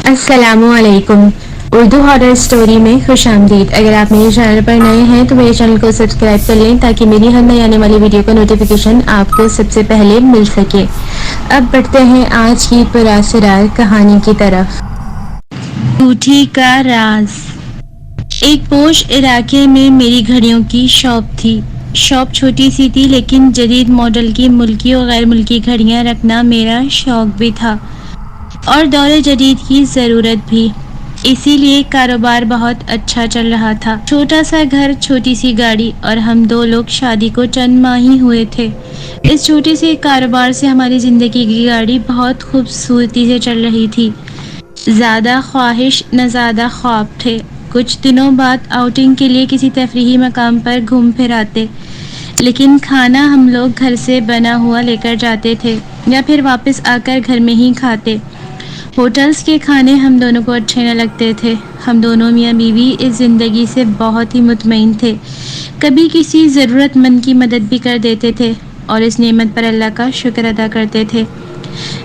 السلام علیکم۔ Urdu horror story میں خوش آمدید۔ اگر آپ میرے چینل پر نئے ہیں تو میرے چینل کو سبسکرائب کر لیں تاکہ میری ہر نئی آنے والی ویڈیو کا نوٹیفیکیشن آپ کو سب سے پہلے مل سکے۔ اب بڑھتے ہیں آج کی پراسرار کہانی کی طرف۔ انگوٹھی کا راز۔ ایک پوش علاقے میں میری گھڑیوں کی شاپ تھی۔ شاپ چھوٹی سی تھی لیکن جدید ماڈل کی ملکی اور غیر ملکی گھڑیاں رکھنا میرا شوق بھی تھا اور دور جدید کی ضرورت بھی، اسی لیے کاروبار بہت اچھا چل رہا تھا۔ چھوٹا سا گھر، چھوٹی سی گاڑی اور ہم دو لوگ شادی کو چند ماہ ہی ہوئے تھے۔ اس چھوٹے سے کاروبار سے ہماری زندگی کی گاڑی بہت خوبصورتی سے چل رہی تھی۔ زیادہ خواہش نہ زیادہ خواب تھے۔ کچھ دنوں بعد آؤٹنگ کے لیے کسی تفریحی مقام پر گھوم پھر آتے، لیکن کھانا ہم لوگ گھر سے بنا ہوا لے کر جاتے تھے یا پھر واپس آ کر گھر میں ہی کھاتے۔ ہوٹلز کے کھانے ہم دونوں کو اچھے نہ لگتے تھے۔ ہم دونوں میاں بیوی اس زندگی سے بہت ہی مطمئن تھے، کبھی کسی ضرورت مند کی مدد بھی کر دیتے تھے اور اس نعمت پر اللہ کا شکر ادا کرتے تھے۔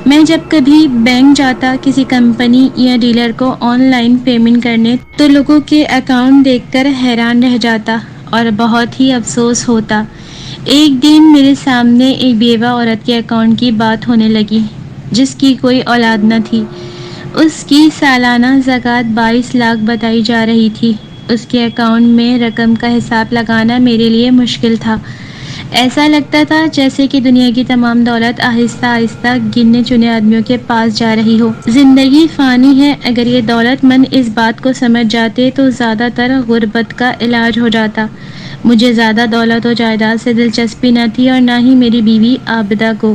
میں جب کبھی بینک جاتا، کسی کمپنی یا ڈیلر کو آن لائن پیمنٹ کرنے، تو لوگوں کے اکاؤنٹ دیکھ کر حیران رہ جاتا اور بہت ہی افسوس ہوتا۔ ایک دن میرے سامنے ایک بیوہ عورت کے اکاؤنٹ کی بات ہونے لگی جس کی کوئی اولاد نہ تھی۔ اس کی سالانہ زکوٰۃ 22 لاکھ بتائی جا رہی تھی۔ اس کے اکاؤنٹ میں رقم کا حساب لگانا میرے لیے مشکل تھا۔ ایسا لگتا تھا جیسے کہ دنیا کی تمام دولت آہستہ آہستہ گنے چنے آدمیوں کے پاس جا رہی ہو۔ زندگی فانی ہے، اگر یہ دولت مند اس بات کو سمجھ جاتے تو زیادہ تر غربت کا علاج ہو جاتا۔ مجھے زیادہ دولت و جائیداد سے دلچسپی نہ تھی اور نہ ہی میری بیوی عابدہ کو۔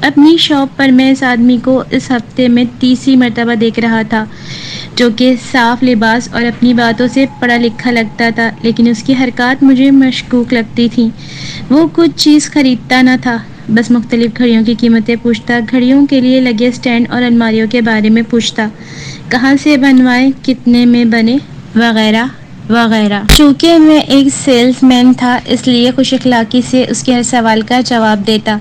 اپنی شاپ پر میں اس آدمی کو اس ہفتے میں 30ویں مرتبہ دیکھ رہا تھا، جو کہ صاف لباس اور اپنی باتوں سے پڑھا لکھا لگتا تھا، لیکن اس کی حرکات مجھے مشکوک لگتی تھیں۔ وہ کچھ چیز خریدتا نہ تھا، بس مختلف گھڑیوں کی قیمتیں پوچھتا، گھڑیوں کے لیے لگے اسٹینڈ اور الماریوں کے بارے میں پوچھتا، کہاں سے بنوائے، کتنے میں بنے، وغیرہ وغیرہ۔ چونکہ میں ایک سیلز مین تھا، اس لیے خوش اخلاقی سے اس کے ہر سوال کا جواب دیتا۔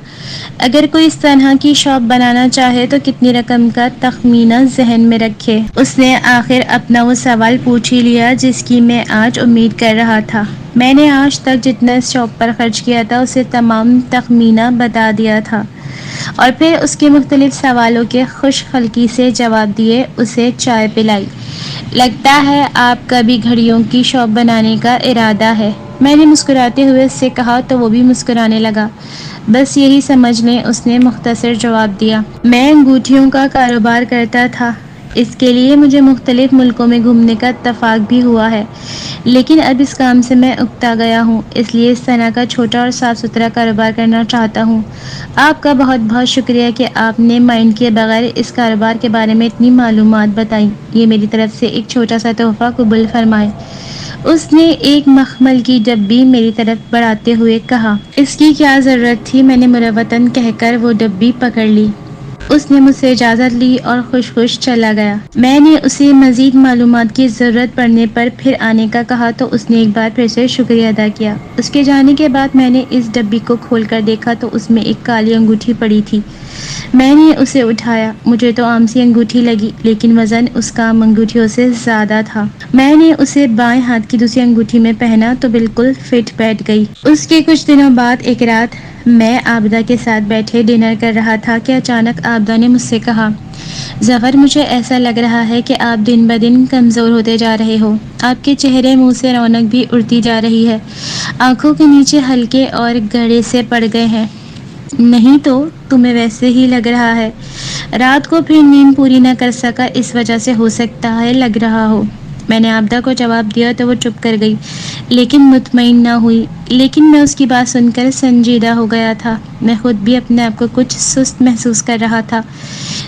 اگر کوئی اس طرح کی شاپ بنانا چاہے تو کتنی رقم کا تخمینہ ذہن میں رکھے۔ اس نے آخر اپنا وہ سوال پوچھ ہی لیا جس کی میں آج امید کر رہا تھا۔ میں نے آج تک جتنا اس شاپ پر خرچ کیا تھا اسے تمام تخمینہ بتا دیا تھا اور پھر اس کے مختلف سوالوں کے خوش خلقی سے جواب دیے، اسے چائے پلائی۔ لگتا ہے آپ کا بھی گھڑیوں کی شاپ بنانے کا ارادہ ہے، میں نے مسکراتے ہوئے اس سے کہا تو وہ بھی مسکرانے لگا۔ بس یہی سمجھ لیں، اس نے مختصر جواب دیا۔ میں انگوٹھیوں کا کاروبار کرتا تھا، اس کے لیے مجھے مختلف ملکوں میں گھومنے کا اتفاق بھی ہوا ہے، لیکن اب اس کام سے میں اکتا گیا ہوں، اس لیے اس طرح کا چھوٹا اور صاف ستھرا کاروبار کرنا چاہتا ہوں۔ آپ کا بہت بہت شکریہ کہ آپ نے مائنڈ کیے بغیر اس کاروبار کے بارے میں اتنی معلومات بتائیں۔ یہ میری طرف سے ایک چھوٹا سا تحفہ قبول فرمائیں۔ اس نے ایک مخمل کی ڈبی میری طرف بڑھاتے ہوئے کہا۔ اس کی کیا ضرورت تھی، میں نے مروتاً کہہ کر وہ ڈبی پکڑ لی۔ اس نے مجھ سے اجازت لی اور خوش خوش چلا گیا۔ میں نے اسے مزید معلومات کی ضرورت پڑنے پر پھر آنے کا کہا تو اس نے ایک بار پھر سے شکریہ ادا کیا۔ اس کے جانے کے بعد میں نے اس ڈبی کو کھول کر دیکھا تو اس میں ایک کالی انگوٹھی پڑی تھی۔ میں نے اسے اٹھایا، مجھے تو عام سی انگوٹھی لگی لیکن وزن اس کا عام انگوٹھیوں سے زیادہ تھا۔ میں نے اسے بائیں ہاتھ کی دوسری انگوٹھی میں پہنا تو بالکل فٹ بیٹھ گئی۔ اس کے کچھ دنوں بعد ایک رات میں عابدہ کے ساتھ بیٹھے ڈنر کر رہا تھا کہ اچانک عابدہ نے مجھ سے کہا، ظفر مجھے ایسا لگ رہا ہے کہ آپ دن بدن کمزور ہوتے جا رہے ہو، آپ کے چہرے منہ سے رونق بھی اڑتی جا رہی ہے، آنکھوں کے نیچے ہلکے اور گہرے سے پڑ گئے ہیں۔ نہیں تو تمہیں ویسے ہی لگ رہا ہے، رات کو پھر نیند پوری نہ کر سکا اس وجہ سے ہو سکتا ہے لگ رہا ہو۔ میں نے عابدہ کو جواب دیا تو وہ چپ کر گئی لیکن مطمئن نہ ہوئی، لیکن میں اس کی بات سن کر سنجیدہ ہو گیا تھا۔ میں خود بھی اپنے آپ کو کچھ سست محسوس کر رہا تھا۔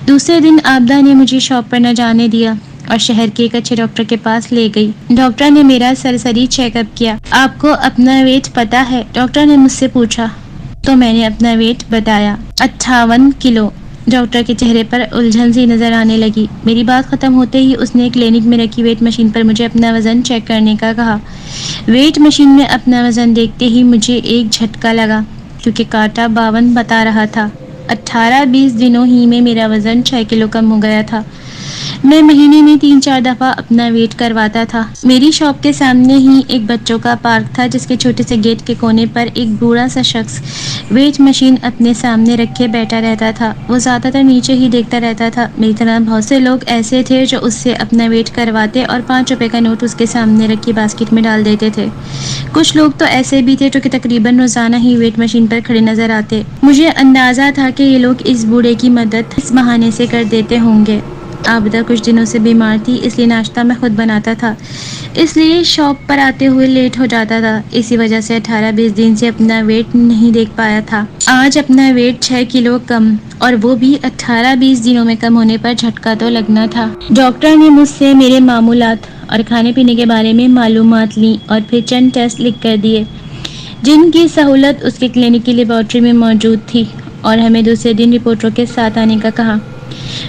دوسرے دن عابدہ نے مجھے شاپ پر نہ جانے دیا اور شہر کے ایک اچھے ڈاکٹر کے پاس لے گئی۔ ڈاکٹر نے میرا سرسری چیک اپ کیا۔ آپ کو اپنا ویٹ پتہ ہے؟ ڈاکٹر نے مجھ سے پوچھا تو میں نے اپنا ویٹ بتایا۔ 58 کلو۔ ڈاکٹر کے چہرے پر الجھن سی نظر آنے لگی۔ میری بات ختم ہوتے ہی اس نے کلینک میں رکھی ویٹ مشین پر مجھے اپنا وزن چیک کرنے کا کہا۔ ویٹ مشین میں اپنا وزن دیکھتے ہی مجھے ایک جھٹکا لگا کیونکہ کانٹا 52 بتا رہا تھا۔ 18-20 دنوں ہی میں میرا وزن 6 کلو کم ہو گیا تھا۔ میں مہینے میں 3-4 دفعہ اپنا ویٹ کرواتا تھا۔ میری شاپ کے سامنے ہی ایک بچوں کا پارک تھا جس کے چھوٹے سے گیٹ کے کونے پر ایک بوڑھا سا شخص ویٹ مشین اپنے سامنے رکھے بیٹھا رہتا تھا۔ وہ زیادہ تر نیچے ہی دیکھتا رہتا تھا۔ میری طرح بہت سے لوگ ایسے تھے جو اس سے اپنا ویٹ کرواتے اور 5 روپے کا نوٹ اس کے سامنے رکھی باسکٹ میں ڈال دیتے تھے۔ کچھ لوگ تو ایسے بھی تھے جو کہ تقریباً روزانہ ہی ویٹ مشین پر کھڑے نظر آتے۔ مجھے اندازہ تھا کہ یہ لوگ اس بوڑھے کی مدد اس بہانے سے کر دیتے ہوں گے۔ عابدہ کچھ دنوں سے بیمار تھی، اس لیے ناشتہ میں خود بناتا تھا، اس لیے شاپ پر آتے ہوئے لیٹ ہو جاتا تھا۔ اسی وجہ سے 18-20 دن سے اپنا ویٹ نہیں دیکھ پایا تھا۔ آج اپنا ویٹ 6 کلو کم، اور وہ بھی 18-20 دنوں میں کم ہونے پر جھٹکا تو لگنا تھا۔ ڈاکٹر نے مجھ سے میرے معمولات اور کھانے پینے کے بارے میں معلومات لیں اور پھر چند ٹیسٹ لکھ کر دیے جن کی سہولت اس کے کلینک کی لیبارٹری میں موجود تھی، اور ہمیں دوسرے دن رپورٹوں کے ساتھ آنے کا کہا۔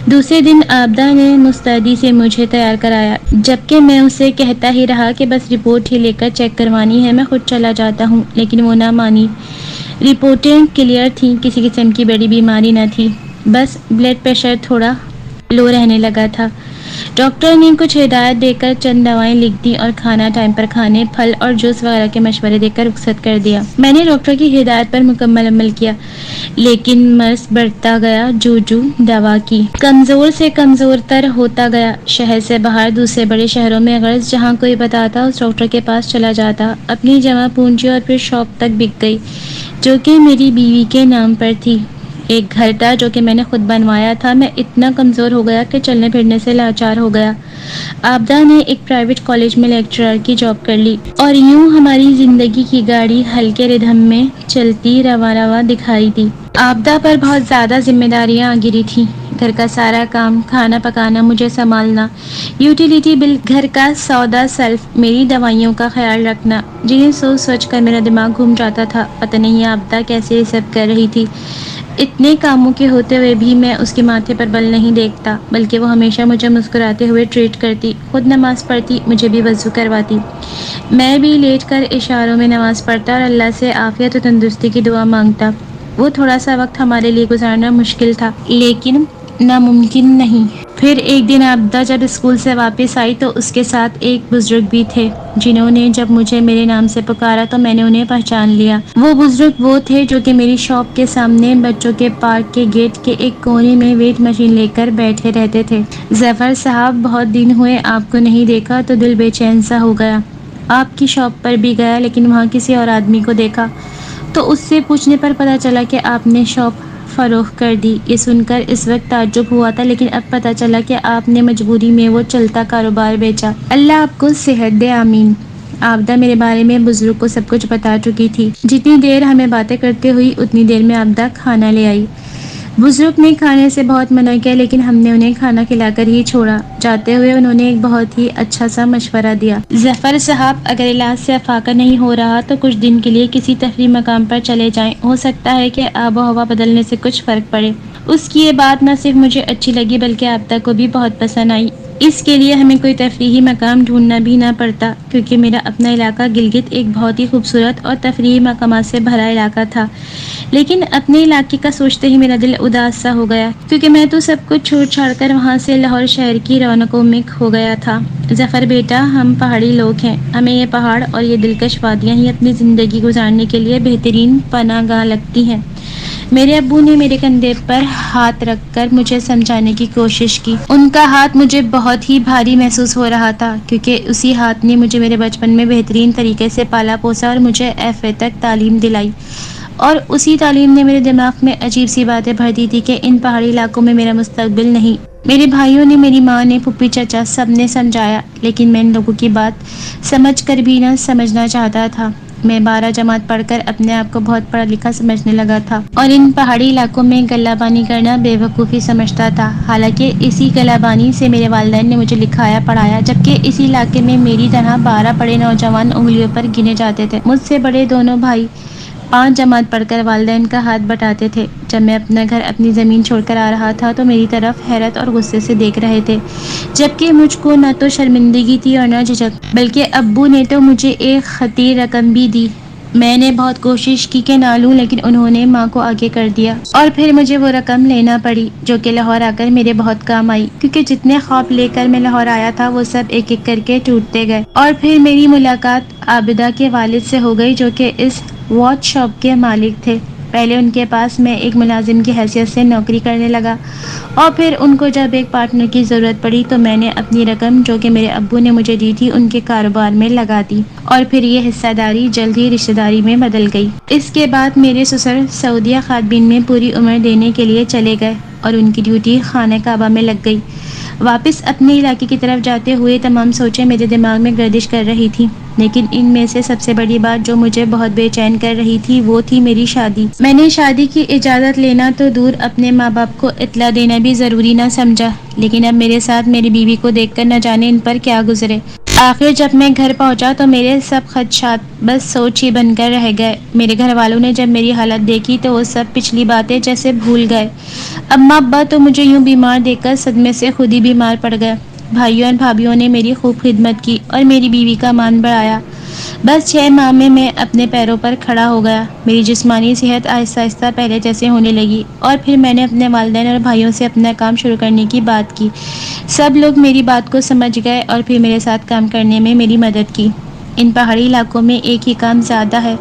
دوسرے دن عابدہ نے مستعدی سے مجھے تیار کرایا، جبکہ میں اسے کہتا ہی رہا کہ بس رپورٹ ہی لے کر چیک کروانی ہے، میں خود چلا جاتا ہوں، لیکن وہ نہ مانی۔ رپورٹیں کلیئر تھیں، کسی قسم کی بڑی بیماری نہ تھی، بس بلڈ پریشر تھوڑا لو رہنے لگا تھا۔ ڈاکٹر نے کچھ ہدایت دے کر چند دوائیں لکھ دی اور کھانا ٹائم پر کھانے، پھل اور جوس وغیرہ کے مشورے دے کر رخصت کر دیا۔ میں نے ڈاکٹر کی ہدایت پر مکمل عمل کیا، لیکن مرض بڑھتا گیا جو دوا کی کمزور سے کمزور تر ہوتا گیا۔ شہر سے باہر دوسرے بڑے شہروں میں غرض جہاں کوئی بتاتا اس ڈاکٹر کے پاس چلا جاتا۔ اپنی جمع پونجی اور پھر شاپ تک بک گئی جو کہ میری بیوی کے نام پر تھی۔ ایک گھر تھا جو کہ میں نے خود بنوایا تھا۔ میں اتنا کمزور ہو گیا کہ چلنے پھرنے سے لاچار ہو گیا۔ عابدہ نے ایک پرائیویٹ کالج میں لیکچرر کی جاب کر لی، اور یوں ہماری زندگی کی گاڑی ہلکے ردھم میں چلتی رواں دکھائی دی۔ عابدہ پر بہت زیادہ ذمہ داریاں آ گری تھیں۔ گھر کا سارا کام، کھانا پکانا، مجھے سنبھالنا، یوٹیلیٹی بل، گھر کا سودا، سلف، میری دوائیوں کا خیال رکھنا، جنہیں سوچ کر میرا دماغ گھوم جاتا تھا۔ پتہ نہیں عابدہ کیسے یہ سب کر رہی تھی۔ اتنے کاموں کے ہوتے ہوئے بھی میں اس کے ماتھے پر بل نہیں دیکھتا، بلکہ وہ ہمیشہ مجھے مسکراتے ہوئے ٹریٹ کرتی، خود نماز پڑھتی، مجھے بھی وضو کرواتی، میں بھی لیٹ کر اشاروں میں نماز پڑھتا اور اللہ سے عافیت و تندرستی کی دعا مانگتا۔ وہ تھوڑا سا وقت ہمارے لیے گزارنا مشکل تھا، لیکن ناممکن نہیں۔ پھر ایک دن عابدہ جب اسکول سے واپس آئی تو اس کے ساتھ ایک بزرگ بھی تھے، جنہوں نے جب مجھے میرے نام سے پکارا تو میں نے انہیں پہچان لیا۔ وہ بزرگ وہ تھے جو کہ میری شاپ کے سامنے بچوں کے پارک کے گیٹ کے ایک کونے میں ویٹ مشین لے کر بیٹھے رہتے تھے۔ ظفر صاحب، بہت دن ہوئے آپ کو نہیں دیکھا تو دل بے چین سا ہو گیا۔ آپ کی شاپ پر بھی گیا، لیکن وہاں کسی اور آدمی کو دیکھا تو اس سے پوچھنے پر پتہ چلا کہ آپ نے شاپ فروخت کر دی۔ یہ سن کر اس وقت تعجب ہوا تھا، لیکن اب پتہ چلا کہ آپ نے مجبوری میں وہ چلتا کاروبار بیچا۔ اللہ آپ کو صحت دے، آمین۔ عابدہ میرے بارے میں بزرگ کو سب کچھ بتا چکی تھی۔ جتنی دیر ہمیں باتیں کرتے ہوئی اتنی دیر میں عابدہ کھانا لے آئی۔ بزرگ نے کھانے سے بہت منع کیا، لیکن ہم نے انہیں کھانا کھلا کر ہی چھوڑا۔ جاتے ہوئے انہوں نے ایک بہت ہی اچھا سا مشورہ دیا۔ ظفر صاحب، اگر علاج سے افاقہ نہیں ہو رہا تو کچھ دن کے لیے کسی تفریح مقام پر چلے جائیں، ہو سکتا ہے کہ آب و ہوا بدلنے سے کچھ فرق پڑے۔ اس کی یہ بات نہ صرف مجھے اچھی لگی بلکہ عابدہ کو بھی بہت پسند آئی۔ اس کے لیے ہمیں کوئی تفریحی مقام ڈھونڈنا بھی نہ پڑتا، کیونکہ میرا اپنا علاقہ گلگت ایک بہت ہی خوبصورت اور تفریحی مقامات سے بھرا علاقہ تھا، لیکن اپنے علاقے کا سوچتے ہی میرا دل اداس سا ہو گیا، کیونکہ میں تو سب کچھ چھوڑ چھاڑ کر وہاں سے لاہور شہر کی رونقوں میں کھو گیا تھا۔ ظفر بیٹا، ہم پہاڑی لوگ ہیں، ہمیں یہ پہاڑ اور یہ دلکش وادیاں ہی اپنی زندگی گزارنے کے لیے بہترین پناہ گاہ لگتی ہیں۔ میرے ابو نے میرے کندھے پر ہاتھ رکھ کر مجھے سمجھانے کی کوشش کی۔ ان کا ہاتھ مجھے بہت ہی بھاری محسوس ہو رہا تھا، کیونکہ اسی ہاتھ نے مجھے میرے بچپن میں بہترین طریقے سے پالا پوسا اور مجھے ایف اے تک تعلیم دلائی، اور اسی تعلیم نے میرے دماغ میں عجیب سی باتیں بھر دی تھی کہ ان پہاڑی علاقوں میں میرا مستقبل نہیں۔ میرے بھائیوں نے، میری ماں نے، پھپھی چچا، سب نے سمجھایا، لیکن میں ان لوگوں کی بات سمجھ کر بھی نہ سمجھنا چاہتا تھا۔ میں 12 جماعت پڑھ کر اپنے آپ کو بہت پڑھا لکھا سمجھنے لگا تھا، اور ان پہاڑی علاقوں میں غلہ بانی کرنا بے وقوفی سمجھتا تھا۔ حالانکہ اسی غلہ بانی سے میرے والدین نے مجھے لکھایا پڑھایا، جبکہ اسی علاقے میں میری طرح 12 پڑھے نوجوان انگلیوں پر گنے جاتے تھے۔ مجھ سے بڑے دونوں بھائی 5 جماعت پڑھ کر والدین کا ہاتھ بٹاتے تھے۔ جب میں اپنا گھر، اپنی زمین چھوڑ کر آ رہا تھا تو میری طرف حیرت اور غصے سے دیکھ رہے تھے، جبکہ مجھ کو نہ تو شرمندگی تھی اور نہ جھجک، بلکہ ابو نے تو مجھے ایک خطیر رقم بھی دی میں نے بہت کوشش کی کہ نہ لوں، لیکن انہوں نے ماں کو آگے کر دیا اور پھر مجھے وہ رقم لینا پڑی جو کہ لاہور آ کر میرے بہت کام آئی، کیونکہ جتنے خواب لے کر میں لاہور آیا تھا وہ سب ایک ایک کر کے ٹوٹتے گئے۔ اور پھر میری ملاقات عابدہ کے والد سے ہو گئی جو کہ اس واچ شاپ کے مالک تھے۔ پہلے ان کے پاس میں ایک ملازم کی حیثیت سے نوکری کرنے لگا اور پھر ان کو جب ایک پارٹنر کی ضرورت پڑی تو میں نے اپنی رقم جو کہ میرے ابو نے مجھے دی تھی ان کے کاروبار میں لگا دی اور پھر یہ حصہ داری جلد ہی رشتہ داری میں بدل گئی۔ اس کے بعد میرے سسر سعودیہ خواتین میں پوری عمر دینے کے لیے چلے گئے اور ان کی ڈیوٹی خانہ کعبہ میں لگ گئی۔ واپس اپنے علاقے کی طرف جاتے ہوئے تمام سوچیں میرے دماغ میں گردش کر رہی تھی، لیکن ان میں سے سب سے بڑی بات جو مجھے بہت بے چین کر رہی تھی وہ تھی میری شادی۔ میں نے شادی کی اجازت لینا تو دور، اپنے ماں باپ کو اطلاع دینا بھی ضروری نہ سمجھا، لیکن اب میرے ساتھ میری بیوی کو دیکھ کر نہ جانے ان پر کیا گزرے۔ آخر جب میں گھر پہنچا تو میرے سب خدشات بس سوچ ہی بن کر رہ گئے۔ میرے گھر والوں نے جب میری حالت دیکھی تو وہ سب پچھلی باتیں جیسے بھول گئے۔ اماں ابا تو مجھے یوں بیمار دیکھ کر صدمے سے خود ہی بیمار پڑ گئے۔ بھائیوں اور بھابھیوں نے میری خوب خدمت کی اور میری بیوی کا مان بڑھایا۔ بس 6 ماہ میں اپنے پیروں پر کھڑا ہو گیا۔ میری جسمانی صحت آہستہ آہستہ پہلے جیسے ہونے لگی اور پھر میں نے اپنے والدین اور بھائیوں سے اپنا کام شروع کرنے کی بات کی۔ سب لوگ میری بات کو سمجھ گئے اور پھر میرے ساتھ کام کرنے میں میری مدد کی۔ ان پہاڑی علاقوں میں ایک ہی کام زیادہ ہے،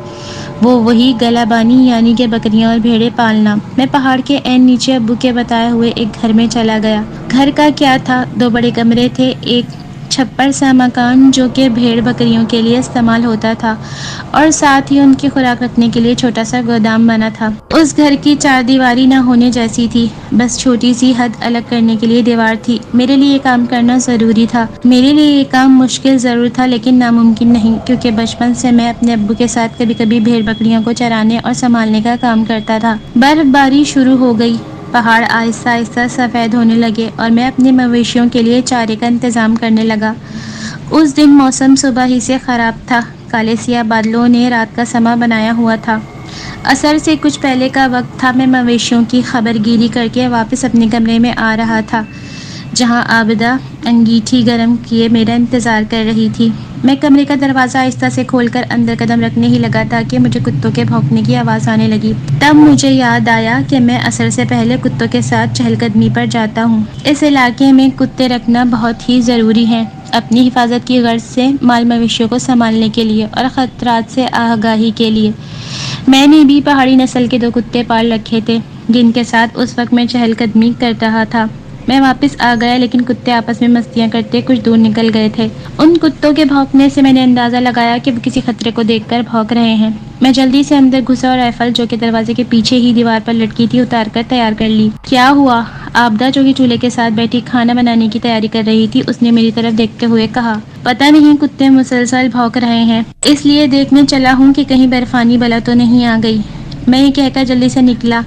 وہی گلا بانی یعنی کہ بکریاں اور بھیڑیں پالنا۔ میں پہاڑ کے عین نیچے ابو کے بتائے ہوئے ایک گھر میں چلا گیا۔ گھر کا کیا تھا، 2 بڑے کمرے تھے، ایک چھپر سا مکان جو کہ بھیڑ بکریوں کے لیے استعمال ہوتا تھا اور ساتھ ہی ان کی خوراک رکھنے کے لیے چھوٹا سا گودام بنا تھا۔ اس گھر کی 4 دیواری نہ ہونے جیسی تھی، بس چھوٹی سی حد الگ کرنے کے لیے دیوار تھی۔ میرے لیے یہ کام کرنا ضروری تھا، میرے لیے یہ کام مشکل ضرور تھا لیکن ناممکن نہیں، کیونکہ بچپن سے میں اپنے ابو کے ساتھ کبھی کبھی بھیڑ بکریوں کو چرانے اور سنبھالنے کا کام کرتا تھا۔ برف باری شروع ہو گئی، پہاڑ آہستہ آہستہ سفید ہونے لگے اور میں اپنے مویشیوں کے لیے چارے کا انتظام کرنے لگا۔ اس دن موسم صبح ہی سے خراب تھا، کالے سیاہ بادلوں نے رات کا سما بنایا ہوا تھا۔ عصر سے کچھ پہلے کا وقت تھا، میں مویشیوں کی خبر گیری کر کے واپس اپنے کمرے میں آ رہا تھا جہاں عابدہ انگیٹھی گرم کیے میرا انتظار کر رہی تھی۔ میں کمرے کا دروازہ آہستہ سے کھول کر اندر قدم رکھنے ہی لگا تھا کہ مجھے کتوں کے بھونکنے کی آواز آنے لگی۔ تب مجھے یاد آیا کہ میں عصر سے پہلے کتوں کے ساتھ چہل قدمی پر جاتا ہوں۔ اس علاقے میں کتے رکھنا بہت ہی ضروری ہے، اپنی حفاظت کی غرض سے، مال مویشیوں کو سنبھالنے کے لیے اور خطرات سے آگاہی کے لیے۔ میں نے بھی پہاڑی نسل کے 2 کتے پال رکھے تھے جن کے ساتھ اس وقت میں چہل قدمی کر رہا تھا۔ میں واپس آ گیا لیکن کتے آپس میں مستیاں کرتے کچھ دور نکل گئے تھے۔ ان کتوں کے بھونکنے سے میں نے اندازہ لگایا کہ وہ کسی خطرے کو دیکھ کر بھونک رہے ہیں۔ میں جلدی سے اندر گھسا اور رائفل جو کہ دروازے کے پیچھے ہی دیوار پر لٹکی تھی اتار کر تیار کر لی۔ کیا ہوا؟ عابدہ جو کہ چولہے کے ساتھ بیٹھی کھانا بنانے کی تیاری کر رہی تھی، اس نے میری طرف دیکھتے ہوئے کہا۔ پتہ نہیں، کتے مسلسل بھونک رہے ہیں، اس لیے دیکھنے چلا ہوں کہ کہیں برفانی بلا تو نہیں آ گئی۔ میں یہ کہہ کر جلدی سے نکلا۔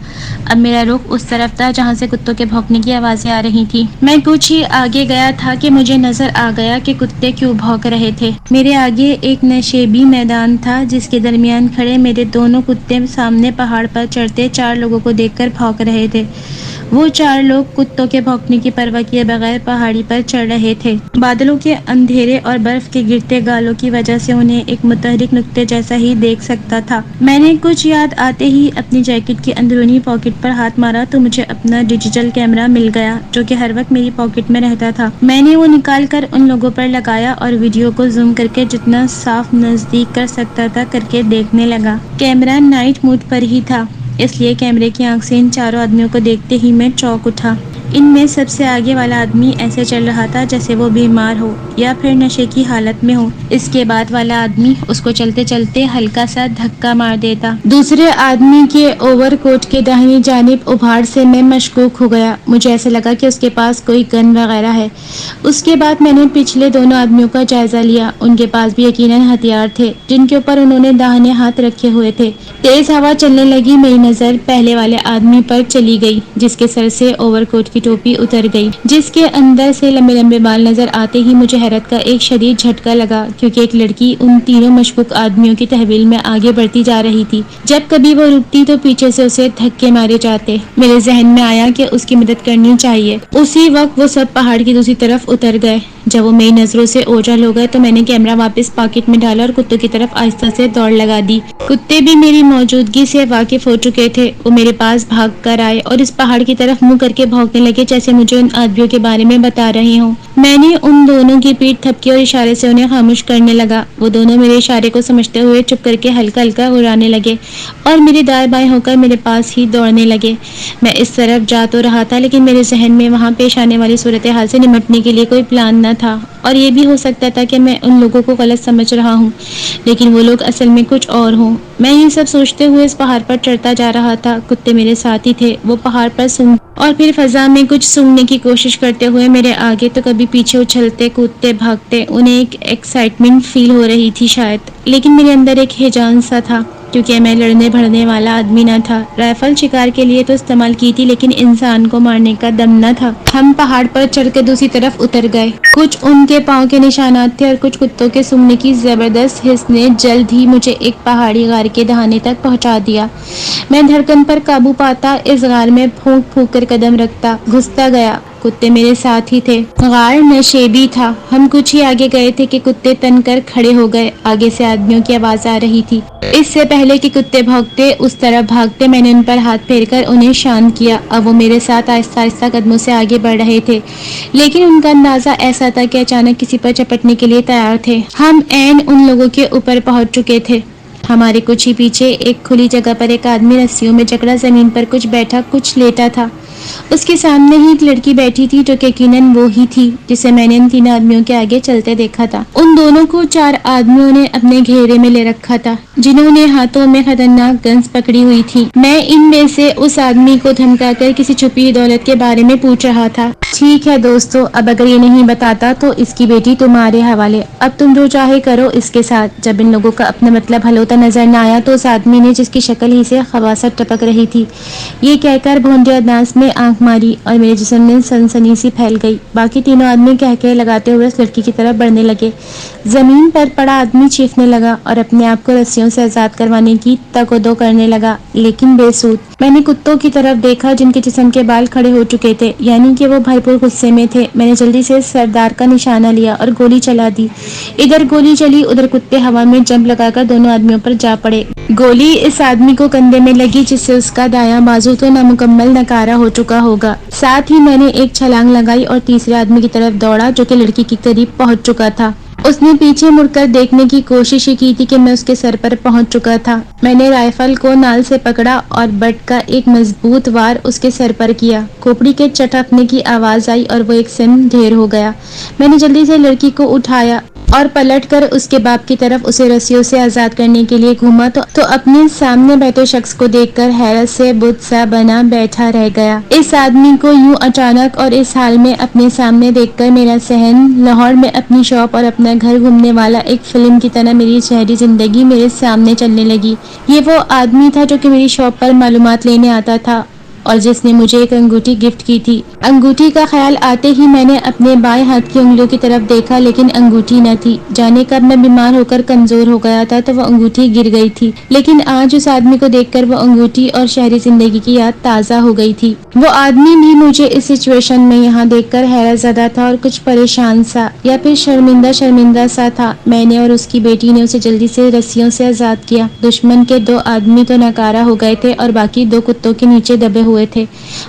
اب میرا رخ اس طرف تھا جہاں سے کتوں کے بھونکنے کی آوازیں آ رہی تھی۔ میں کچھ ہی آگے گیا تھا کہ مجھے نظر آ گیا کہ کتے کیوں بھونک رہے تھے۔ میرے آگے ایک نشیبی میدان تھا جس کے درمیان کھڑے میرے دونوں کتے سامنے پہاڑ پر چڑھتے 4 لوگوں کو دیکھ کر بھونک رہے تھے۔ وہ 4 لوگ کتوں کے بھونکنے کی پرواہ کیے بغیر پہاڑی پر چڑھ رہے تھے۔ بادلوں کے اندھیرے اور برف کے گرتے گالوں کی وجہ سے انہیں ایک متحرک نقطے جیسا ہی دیکھ سکتا تھا۔ میں نے کچھ یاد آتے ہی اپنی جیکٹ کی اندرونی پاکٹ پر ہاتھ مارا تو مجھے اپنا ڈیجیٹل کیمرہ مل گیا جو کہ ہر وقت میری پاکٹ میں رہتا تھا۔ میں نے وہ نکال کر ان لوگوں پر لگایا اور ویڈیو کو زوم کر کے جتنا صاف نزدیک کر سکتا تھا کر کے دیکھنے لگا۔ کیمرہ نائٹ موڈ پر ہی تھا، اس لیے کیمرے کی آنکھ سے ان 4 آدمیوں کو دیکھتے ہی میں چونک اٹھا۔ ان میں سب سے آگے والا آدمی ایسے چل رہا تھا جیسے وہ بیمار ہو یا پھر نشے کی حالت میں ہو۔ اس کے بعد والا آدمی اس کو چلتے چلتے ہلکا سا دھکا مار دیتا۔ دوسرے آدمی کے اوور کوٹ کے داہنی جانب ابھاڑ سے میں مشکوک ہو گیا۔ مجھے ایسا لگا کہ اس کے پاس کوئی گن وغیرہ ہے۔ اس کے بعد میں نے پچھلے دونوں آدمیوں کا جائزہ لیا۔ ان کے پاس بھی یقیناً ہتھیار تھے جن کے اوپر انہوں نے داہنے ہاتھ رکھے ہوئے تھے۔ تیز ہوا چلنے لگی، میری نظر پہلے والے آدمی پر چلی گئی جس کے سر سے اوور کوٹ کی ٹوپی اتر گئی، جس کے اندر سے لمبے لمبے بال نظر آتے ہی مجھے حیرت کا ایک شدید جھٹکا لگا کیونکہ ایک لڑکی ان تینوں مشکوک آدمیوں کی تحویل میں آگے بڑھتی جا رہی تھی۔ جب کبھی وہ رکتی تو پیچھے سے اسے دھکے مارے جاتے۔ میرے ذہن میں آیا کہ اس کی مدد کرنی چاہیے۔ اسی وقت وہ سب پہاڑ کی دوسری طرف اتر گئے۔ جب وہ میری نظروں سے اوجھل ہو گئے تو میں نے کیمرہ واپس پاکٹ میں ڈالا اور کتوں کی طرف آہستہ سے دوڑ لگا دی۔ کتے بھی میری موجودگی سے واقف ہو چکے تھے۔ وہ میرے پاس بھاگ کر آئے اور اس پہاڑ کی طرف منہ کر کے بھونکنے لگے جیسے مجھے ان آدمیوں کے بارے میں بتا رہے ہوں۔ میں نے ان دونوں کی پیٹھ تھپکی اور اشارے سے انہیں خاموش کرنے لگا۔ وہ دونوں میرے اشارے کو سمجھتے ہوئے چپ کر کے ہلکا ہلکا گھرانے لگے اور میرے دائیں بائیں ہو کر میرے پاس ہی دوڑنے لگے۔ میں اس طرف جا تو رہا تھا لیکن میرے ذہن میں وہاں پیش آنے والی صورتحال سے نمٹنے کے لیے کوئی پلان نہ تھا، اور یہ بھی ہو سکتا تھا کہ میں ان لوگوں کو غلط سمجھ رہا ہوں لیکن وہ لوگ اصل میں کچھ اور ہوں۔ میں یہ سب سوچتے ہوئے اس پہاڑ پر چڑھتا جا رہا تھا۔ کتے میرے ساتھ ہی تھے۔ وہ پہاڑ پر سونگ اور پھر فضا میں کچھ سونگنے کی کوشش کرتے ہوئے میرے آگے تو کبھی پیچھے اچھلتے کودتے بھاگتے۔ انہیں ایک ایکسائٹمنٹ فیل ہو رہی تھی شاید، لیکن میرے اندر ایک ہیجان سا تھا کیونکہ میں لڑنے بھڑنے والا آدمی نہ تھا۔ رائفل شکار کے لیے تو استعمال کی تھی لیکن انسان کو مارنے کا دم نہ تھا۔ ہم پہاڑ پر چڑھ کے دوسری طرف اتر گئے۔ کچھ ان کے پاؤں کے نشانات تھے اور کچھ کتوں کے سونگنے کی زبردست حس نے جلد ہی مجھے ایک پہاڑی غار کے دہانے تک پہنچا دیا۔ میں دھڑکن پر قابو پاتا اس غار میں پھونک پھونک کر قدم رکھتا گھستا گیا۔ کتے میرے ساتھ ہی تھے۔ غار نشیبی تھا۔ ہم کچھ ہی آگے گئے تھے کہ کتے تن کر کھڑے ہو گئے۔ آگے سے آدمیوں کی آواز آ رہی تھی۔ اس سے پہلے کہ کتے بھونکتے اس طرف بھاگتے میں نے ان پر ہاتھ پھیر کر انہیں شانت کیا۔ اب وہ میرے ساتھ آہستہ آہستہ قدموں سے آگے بڑھ رہے تھے لیکن ان کا اندازہ ایسا تھا کہ اچانک کسی پر چپٹنے کے لیے تیار تھے۔ ہم عین ان لوگوں کے اوپر پہنچ چکے تھے۔ ہمارے کچھ ہی پیچھے ایک کھلی جگہ پر ایک آدمی رسیوں میں جکڑا زمین پر کچھ بیٹھا کچھ لیٹا تھا۔ اس کے سامنے ہی ایک لڑکی بیٹھی تھی جو کہ یقیناً وہ ہی تھی جسے میں نے ان تین آدمیوں کے آگے چلتے دیکھا تھا۔ ان دونوں کو چار آدمیوں نے اپنے گھیرے میں لے رکھا تھا جنہوں نے ہاتھوں میں خطرناک گنز پکڑی ہوئی تھی۔ میں ان میں سے اس آدمی کو دھمکا کر کسی چھپی دولت کے بارے میں پوچھ رہا تھا۔ ٹھیک ہے دوستو، اب اگر یہ نہیں بتاتا تو اس کی بیٹی تمہارے حوالے، اب تم جو چاہے کرو اس کے ساتھ۔ جب ان لوگوں کا اپنا مطلب حل ہوتا نظر نہ آیا تو اس آدمی نے جس کی شکل ہی سے خباثت ٹپک رہی تھی یہ کہہ کر بھونڈے انداز میں آنکھ ماری اور میرے جسم میں سنسنی سی پھیل گئی۔ باقی تینوں آدمی کہکہے لگاتے ہوئے اس لڑکی کی طرف بڑھنے لگے۔ زمین پر پڑا آدمی چیخنے لگا اور اپنے آپ کو رسیوں سے آزاد کروانے کی تک و دو کرنے لگا لیکن بے سود۔ میں نے کتوں کی طرف دیکھا جن کے جسم کے بال کھڑے ہو چکے تھے، یعنی کہ وہ بھرپور غصے میں تھے۔ میں نے جلدی سے سردار کا نشانہ لیا اور گولی چلا دی۔ ادھر گولی چلی ادھر کتے ہوا میں جمپ لگا کر دونوں آدمیوں پر جا پڑے۔ گولی اس آدمی کو کندھے میں لگی جس سے اس کا دایاں بازو تو نامکمل نکارہ ہو چکا ہوگا۔ ساتھ ہی میں نے ایک چھلانگ لگائی اور تیسرے آدمی کی طرف دوڑا جو کہ لڑکی کے قریب پہنچ چکا تھا۔ اس نے پیچھے مڑ کر دیکھنے کی کوشش ہی کی تھی کہ میں اس کے سر پر پہنچ چکا تھا۔ میں نے رائفل کو نال سے پکڑا اور بٹ کا ایک مضبوط وار اس کے سر پر کیا۔ کھوپڑی کے چٹکنے کی آواز آئی اور وہ ایک سم ڈھیر ہو گیا۔ میں نے جلدی سے لڑکی کو اٹھایا اور پلٹ کر اس کے باپ کی طرف اسے رسیوں سے آزاد کرنے کے لیے گھوما تو اپنے سامنے بیٹھے شخص کو دیکھ کر حیرت سے بت سا بنا بیٹھا رہ گیا۔ اس آدمی کو یوں اچانک اور اس حال میں اپنے سامنے دیکھ کر میرا ذہن لاہور میں اپنی شاپ اور اپنا گھر گھومنے والا ایک فلم کی طرح میری شہری زندگی میرے سامنے چلنے لگی۔ یہ وہ آدمی تھا جو کہ میری شاپ پر معلومات لینے آتا تھا اور جس نے مجھے ایک انگوٹھی گفٹ کی تھی۔ انگوٹھی کا خیال آتے ہی میں نے اپنے بائیں ہاتھ کی انگلیوں کی طرف دیکھا لیکن انگوٹھی نہ تھی۔ جانے کب میں بیمار ہو کر کمزور ہو گیا تھا تو وہ انگوٹھی گر گئی تھی، لیکن آج اس آدمی کو دیکھ کر وہ انگوٹھی اور شہری زندگی کی یاد تازہ ہو گئی تھی۔ وہ آدمی بھی مجھے اس سچویشن میں یہاں دیکھ کر حیرت زدہ تھا اور کچھ پریشان سا یا پھر شرمندہ سا تھا۔ میں نے اور اس کی بیٹی نے اسے جلدی سے رسیوں سے آزاد کیا۔ دشمن کے دو آدمی تو ناکارہ ہو گئے تھے اور باقی دو کتوں کے نیچے دبے ہوئے تھے۔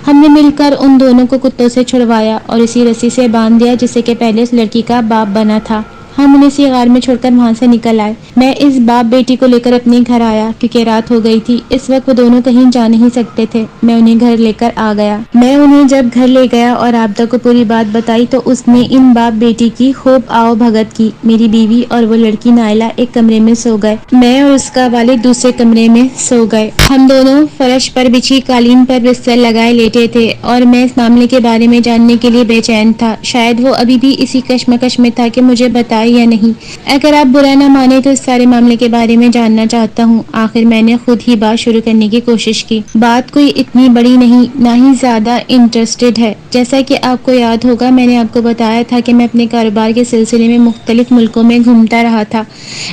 ہم نے مل کر ان دونوں کو کتوں سے چھڑوایا اور اسی رسی سے باندھ دیا جسے کہ پہلے اس لڑکی کا باپ بنا تھا۔ ہم انہیں اسی غار میں چھوڑ کر وہاں سے نکل آئے۔ میں اس باپ بیٹی کو لے کر اپنے گھر آیا کیونکہ رات ہو گئی تھی۔ اس وقت وہ دونوں کہیں جا نہیں سکتے تھے۔ میں انہیں گھر لے کر آ گیا۔ میں انہیں جب گھر لے گیا اور عابدہ کو پوری بات بتائی تو اس نے ان باپ بیٹی کی خوب آؤ بھگت کی۔ میری بیوی اور وہ لڑکی نائلہ ایک کمرے میں سو گئے، میں اور اس کا والد دوسرے کمرے میں سو گئے۔ ہم دونوں فرش پر بچھی قالین پر بستر لگائے لیٹے تھے اور میں اس معاملے کے بارے میں جاننے کے لیے بے چین تھا۔ شاید وہ ابھی بھی اسی کشمکش میں تھا کہ مجھے بتا یا نہیں؟ اگر آپ برا نہ مانے تو اس سارے معاملے کے بارے میں جاننا چاہتا ہوں۔ آخر میں نے خود ہی بات شروع کرنے کی کوشش کی۔ بات کوئی اتنی بڑی نہیں، نہ ہی زیادہ انٹرسٹڈ ہے۔ جیسا کہ آپ کو یاد ہوگا میں نے آپ کو بتایا تھا کہ میں اپنے کاروبار کے سلسلے میں مختلف ملکوں میں گھومتا رہا تھا۔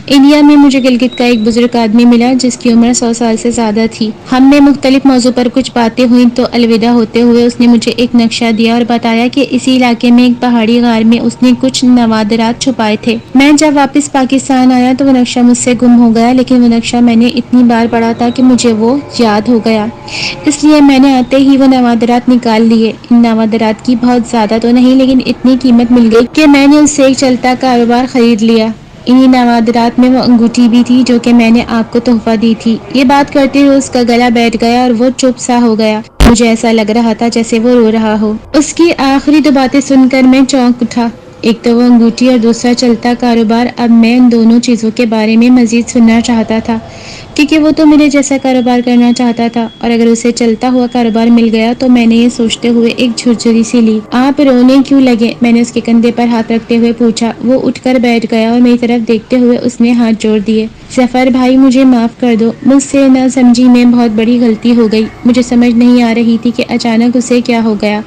انڈیا میں مجھے گلگت کا ایک بزرگ آدمی ملا جس کی عمر 100 سال سے زیادہ تھی۔ ہم نے مختلف موضوع پر کچھ باتیں ہوئیں تو الوداع ہوتے ہوئے اس نے مجھے ایک نقشہ دیا اور بتایا کہ اسی علاقے میں ایک پہاڑی غار میں اس نے کچھ نوادرات چھپائے تھے۔ میں جب واپس پاکستان آیا تو وہ نقشہ مجھ سے گم ہو گیا، لیکن وہ نقشہ میں نے اتنی بار پڑھا تھا کہ مجھے وہ یاد ہو گیا۔ اس لیے میں نے آتے ہی وہ نوادرات نکال لیے۔ ان نوادرات کی بہت زیادہ تو نہیں، لیکن اتنی قیمت مل گئی کہ میں نے اس سے ایک چلتا کاروبار خرید لیا۔ انہی نوادرات میں وہ انگوٹھی بھی تھی جو کہ میں نے آپ کو تحفہ دی تھی۔ یہ بات کرتے ہوئے اس کا گلا بیٹھ گیا اور وہ چپ سا ہو گیا۔ مجھے ایسا لگ رہا تھا جیسے وہ رو رہا ہو۔ اس کی آخری دو باتیں سن کر میں چونک اٹھا۔ ایک تو وہ انگوٹھی اور دوسرا چلتا کاروبار۔ اب میں ان دونوں چیزوں کے بارے میں مزید سننا چاہتا تھا، کیونکہ وہ تو میرے جیسا کاروبار کرنا چاہتا تھا، اور اگر اسے چلتا ہوا کاروبار مل گیا تو میں نے یہ سوچتے ہوئے ایک جھرجھری سی لی۔ آپ رونے کیوں لگے؟ میں نے اس کے کندھے پر ہاتھ رکھتے ہوئے پوچھا۔ وہ اٹھ کر بیٹھ گیا اور میری طرف دیکھتے ہوئے اس نے ہاتھ جوڑ دیے۔ ظفر بھائی مجھے معاف کر دو، مجھ سے نہ سمجھی میں بہت بڑی غلطی ہو گئی۔ مجھے سمجھ نہیں آ رہی تھی کہ اچانک اسے کیا ہو گیا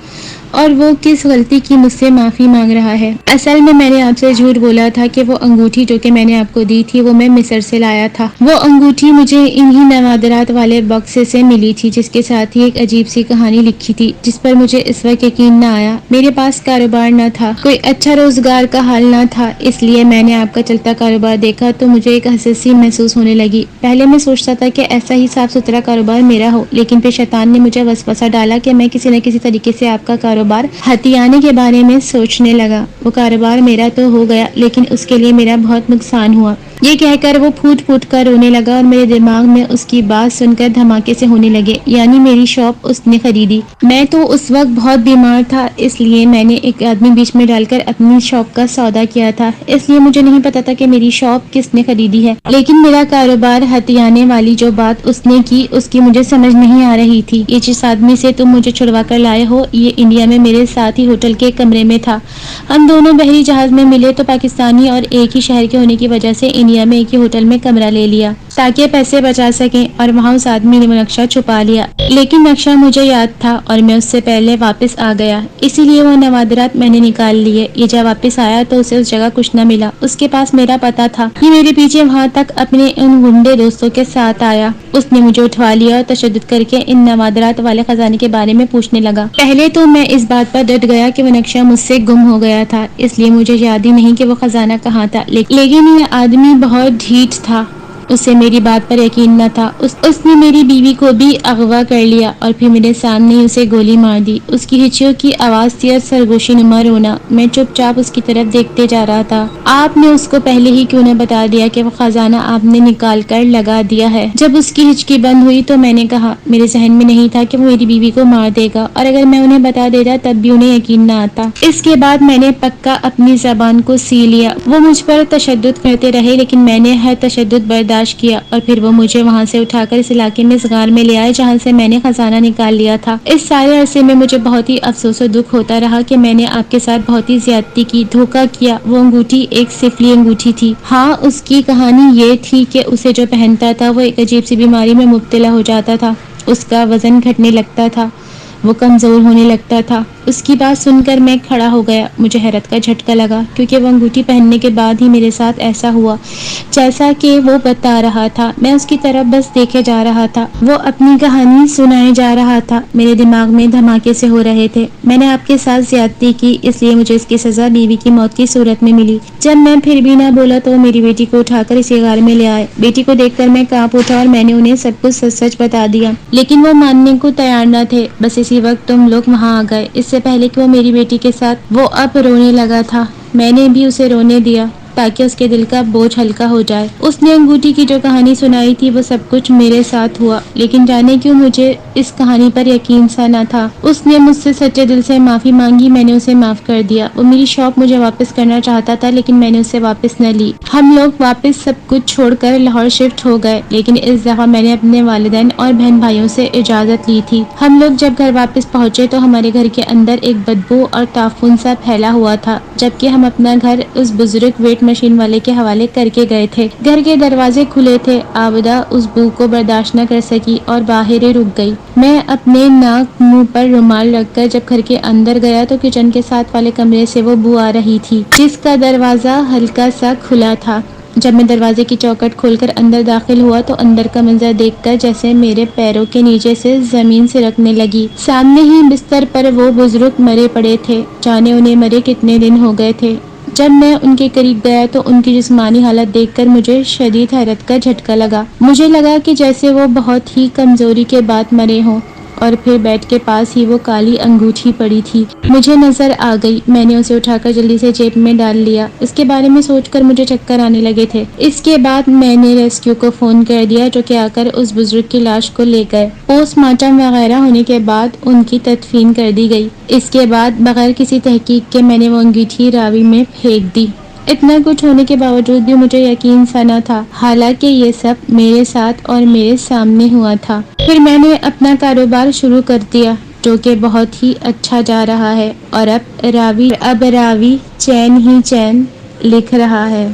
اور وہ کس غلطی کی مجھ سے معافی مانگ رہا ہے۔ اصل میں نے آپ سے جھوٹ بولا تھا کہ وہ انگوٹھی جو کہ میں نے آپ کو دی تھی وہ میں مصر سے لایا تھا۔ وہ انگوٹھی مجھے انہی نوادرات والے باکس سے ملی تھی جس کے ساتھ ہی ایک عجیب سی کہانی لکھی تھی جس پر مجھے اس وقت یقین نہ آیا۔ میرے پاس کاروبار نہ تھا، کوئی اچھا روزگار کا حال نہ تھا، اس لیے میں نے آپ کا چلتا کاروبار دیکھا تو مجھے ایک حسرت سی محسوس ہونے لگی۔ پہلے میں سوچتا تھا کہ ایسا ہی صاف ستھرا کاروبار میرا ہو، لیکن پھر شیطان نے مجھے وسوسہ ڈالا کہ میں کسی نہ کسی طریقے سے آپ کا کاروبار ہتھیانے کے بارے میں سوچنے لگا۔ وہ کاروبار میرا تو ہو گیا، لیکن اس کے لیے میرا بہت نقصان ہوا۔ یہ کہہ کر وہ پھوٹ پھوٹ کر رونے لگا اور میرے دماغ میں اس کی بات سن کر دھماکے سے ہونے لگے، یعنی میری شاپ اس نے خریدی۔ میں تو اس وقت بہت بیمار تھا، اس لیے میں نے ایک آدمی بیچ میں ڈال کر اپنی شاپ کا سودا کیا تھا، اس لیے مجھے نہیں پتا تھا کہ میری شاپ کس نے خریدی ہے۔ لیکن میرا کاروبار ہتھیانے والی جو بات اس نے کی اس کی مجھے سمجھ نہیں آ رہی تھی۔ یہ جس آدمی سے تم مجھے چھڑوا کر لائے ہو یہ انڈیا میں میرے ساتھ ہی ہوٹل کے کمرے میں تھا۔ ہم دونوں بحری جہاز میں ملے تو پاکستانی اور ایک ہی شہر کے ہونے کی وجہ سے انڈیا میں ایک ہی ہوٹل میں کمرہ لے لیا تاکہ پیسے بچا سکیں، اور وہاں اس آدمی نے وہ نقشہ چھپا لیا۔ لیکن نقشہ مجھے یاد تھا اور میں اس سے پہلے واپس آ گیا، اسی لیے وہ نوادرات میں نے نکال لیے۔ یہ جب واپس آیا تو اسے اس جگہ کچھ نہ ملا، اس کے پاس میرا پتہ تھا۔ یہ میرے پیچھے وہاں تک اپنے ان گنڈے دوستوں کے ساتھ آیا۔ اس نے مجھے اٹھوا لیا اور تشدد کر کے ان نوادرات والے خزانے کے بارے میں پوچھنے لگا۔ پہلے تو میں اس بات پر ڈٹ گیا کہ وہ نقشہ مجھ سے گم ہو گیا تھا، اس لیے مجھے یاد ہی نہیں کہ وہ خزانہ کہاں تھا، لیکن یہ آدمی بہت ڈھیٹ تھا، اسے میری بات پر یقین نہ تھا۔ اس نے میری بیوی کو بھی اغوا کر لیا اور پھر میرے سامنے ہی اسے گولی مار دی۔ اس کی ہچیوں کی آواز تھی اور سرگوشی نما رونا۔ میں چپ چاپ اس کی طرف دیکھتے جا رہا تھا۔ آپ نے اس کو پہلے ہی کیوں نہ بتا دیا کہ وہ خزانہ آپ نے نکال کر لگا دیا ہے؟ جب اس کی ہچکی بند ہوئی تو میں نے کہا، میرے ذہن میں نہیں تھا کہ وہ میری بیوی کو مار دے گا، اور اگر میں انہیں بتا دیتا تب بھی انہیں یقین نہ آتا۔ اس کے بعد میں نے پکا اپنی زبان کو سی لیا۔ وہ مجھ پر تشدد کرتے رہے لیکن میں نے ہر تشدد برداشت کیا، اور پھر وہ مجھے وہاں سے اٹھا کر اس علاقے میں اس غار میں لے آئے جہاں سے میں نے خزانہ نکال لیا تھا۔ اس سارے عرصے میں مجھے بہت ہی افسوس و دکھ ہوتا رہا کہ میں نے آپ کے ساتھ بہت ہی زیادتی کی، دھوکہ کیا۔ وہ انگوٹھی ایک سفلی انگوٹھی تھی۔ ہاں، اس کی کہانی یہ تھی کہ اسے جو پہنتا تھا وہ ایک عجیب سی بیماری میں مبتلا ہو جاتا تھا، اس کا وزن گھٹنے لگتا تھا، وہ کمزور ہونے لگتا تھا۔ اس کی بات سن کر میں کھڑا ہو گیا۔ مجھے حیرت کا جھٹکا لگا کیونکہ وہ انگوٹھی پہننے کے بعد ہی میرے ساتھ ایسا ہوا جیسا کہ وہ بتا رہا تھا۔ میں اس کی طرف بس دیکھے جا رہا تھا، وہ اپنی کہانی سنائے جا رہا تھا۔ میرے دماغ میں دھماکے سے ہو رہے تھے۔ میں نے آپ کے ساتھ زیادتی کی، اس لیے مجھے اس کی سزا بیوی کی موت کی صورت میں ملی۔ جب میں پھر بھی نہ بولا تو وہ میری بیٹی کو اٹھا کر اسی غار میں لے آئے۔ بیٹی کو دیکھ کر میں کانپ اٹھا اور میں نے انہیں سب کچھ سچ سچ بتا دیا، لیکن وہ ماننے کو تیار نہ تھے۔ بس اسی وقت تم لوگ وہاں آ گئے، اس سے پہلے کہ وہ میری بیٹی کے ساتھ وہ اب رونے لگا تھا۔ میں نے بھی اسے رونے دیا تاکہ اس کے دل کا بوجھ ہلکا ہو جائے۔ اس نے انگوٹھی کی جو کہانی سنائی تھی وہ سب کچھ میرے ساتھ ہوا، لیکن جانے کیوں مجھے اس کہانی پر یقین سا نہ تھا۔ اس نے مجھ سے سچے دل سے معافی مانگی، میں نے اسے معاف کر دیا۔ وہ میری شاپ مجھے واپس کرنا چاہتا تھا لیکن میں نے اسے واپس نہ لی۔ ہم لوگ واپس سب کچھ چھوڑ کر لاہور شفٹ ہو گئے، لیکن اس دفعہ میں نے اپنے والدین اور بہن بھائیوں سے اجازت لی تھی۔ ہم لوگ جب گھر واپس پہنچے تو ہمارے گھر کے اندر ایک بدبو اور تعفن سا پھیلا ہوا تھا، جبکہ ہم اپنا گھر اس بزرگ ویٹ مشین والے کے حوالے کر کے گئے تھے۔ گھر کے دروازے کھلے تھے۔ عابدہ اس بو کو برداشت نہ کر سکی اور باہر ہی رک گئی۔ میں اپنے ناک منہ پر رومال رکھ کر جب گھر کے اندر گیا تو کچن کے ساتھ والے کمرے سے وہ بو آ رہی تھی جس کا دروازہ ہلکا سا کھلا تھا۔ جب میں دروازے کی چوکھٹ کھول کر اندر داخل ہوا تو اندر کا منظر دیکھ کر جیسے میرے پیروں کے نیچے سے زمین سرکنے لگی۔ سامنے ہی بستر پر وہ بزرگ مرے پڑے تھے، جانے انہیں مرے کتنے دن ہو گئے تھے۔ جب میں ان کے قریب گیا تو ان کی جسمانی حالت دیکھ کر مجھے شدید حیرت کا جھٹکا لگا۔ مجھے لگا کہ جیسے وہ بہت ہی کمزوری کے بعد مرے ہوں، اور پھر بیڈ کے پاس ہی وہ کالی انگوٹھی پڑی تھی۔ مجھے نظر آ گئی۔ میں نے اسے اٹھا کر جلدی سے جیب میں ڈال لیا۔ اس کے بارے میں سوچ کر مجھے چکر آنے لگے تھے۔ اس کے بعد میں نے ریسکیو کو فون کر دیا جو کہ آ کر اس بزرگ کی لاش کو لے گئے۔ پوسٹ مارٹم وغیرہ ہونے کے بعد ان کی تدفین کر دی گئی۔ اس کے بعد بغیر کسی تحقیق کے میں نے وہ انگوٹھی راوی میں پھینک دی۔ اتنا کچھ ہونے کے باوجود بھی مجھے یقین سا نہ تھا، حالانکہ یہ سب میرے ساتھ اور میرے سامنے ہوا تھا۔ پھر میں نے اپنا کاروبار شروع کر دیا جو کہ بہت ہی اچھا جا رہا ہے، اور اب راوی چین ہی چین لکھ رہا ہے۔